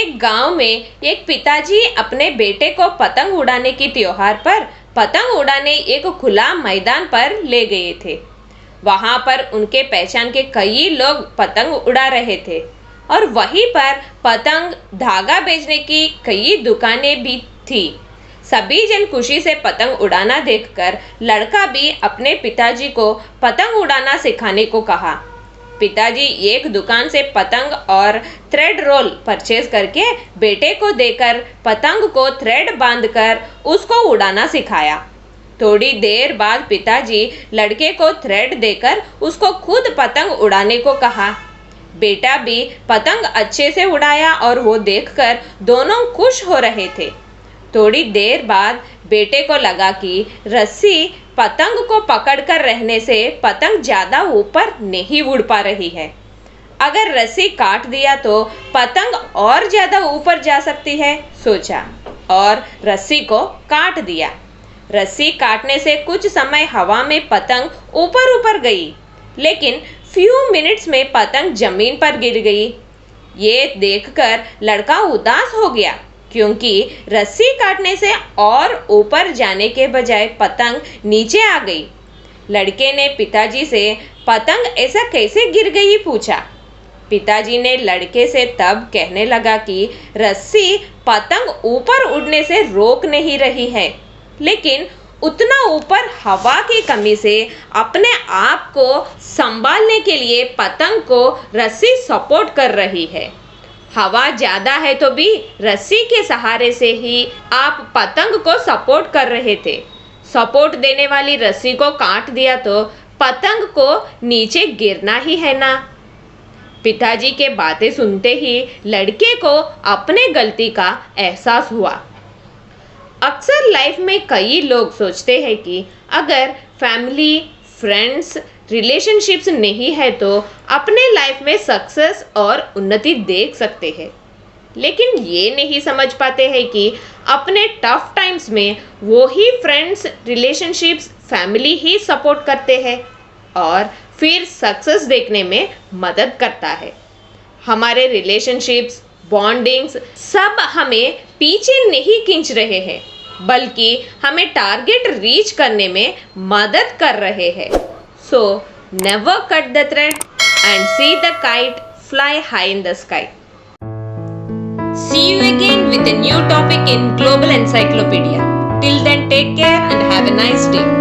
एक गांव में एक पिताजी अपने बेटे को पतंग उड़ाने की त्योहार पर पतंग उड़ाने एक खुला मैदान पर ले गए थे। वहां पर उनके पहचान के कई लोग पतंग उड़ा रहे थे और वहीं पर पतंग धागा बेचने की कई दुकानें भी थी। सभी जन खुशी से पतंग उड़ाना देखकर लड़का भी अपने पिताजी को पतंग उड़ाना सिखाने को कहा। पिताजी एक दुकान से पतंग और थ्रेड रोल परचेज करके बेटे को देकर पतंग को थ्रेड बांधकर उसको उड़ाना सिखाया। थोड़ी देर बाद पिताजी लड़के को थ्रेड देकर उसको खुद पतंग उड़ाने को कहा। बेटा भी पतंग अच्छे से उड़ाया और वो देखकर दोनों खुश हो रहे थे। थोड़ी देर बाद बेटे को लगा कि रस्सी पतंग को पकड़कर रहने से पतंग ज्यादा ऊपर नहीं उड़ पा रही है। अगर रस्सी काट दिया तो पतंग और ज्यादा ऊपर जा सकती है, सोचा और रस्सी को काट दिया। रस्सी काटने से कुछ समय हवा में पतंग ऊपर ऊपर गई, लेकिन फ्यू मिनट्स में पतंग जमीन पर गिर गई। ये देखकर लड़का उदास हो गया, क्योंकि रस्सी काटने से और ऊपर जाने के बजाय पतंग नीचे आ गई। लड़के ने पिताजी से पतंग ऐसा कैसे गिर गई पूछा। पिताजी ने लड़के से तब कहने लगा कि रस्सी पतंग ऊपर उड़ने से रोक नहीं रही है, लेकिन उतना ऊपर हवा की कमी से अपने आप को संभालने के लिए पतंग को रस्सी सपोर्ट कर रही है। हवा ज्यादा है तो भी रस्सी के सहारे से ही आप पतंग को सपोर्ट कर रहे थे। सपोर्ट देने वाली रस्सी को काट दिया तो पतंग को नीचे गिरना ही है ना। पिताजी के बातें सुनते ही लड़के को अपने गलती का एहसास हुआ। अक्सर लाइफ में कई लोग सोचते हैं कि अगर फैमिली, फ्रेंड्स, रिलेशनशिप्स नहीं है तो अपने लाइफ में सक्सेस और उन्नति देख सकते हैं, लेकिन ये नहीं समझ पाते हैं कि अपने टफ टाइम्स में वो ही फ्रेंड्स, रिलेशनशिप्स, फैमिली ही सपोर्ट करते हैं और फिर सक्सेस देखने में मदद करता है। हमारे रिलेशनशिप्स, बॉन्डिंग्स सब हमें पीछे नहीं खींच रहे हैं, बल्कि हमें टारगेट रीच करने में मदद कर रहे हैं। So, never cut the thread and see the kite fly high in the sky. See you again with a new topic in Global Encyclopedia. Till then, take care and have a nice day.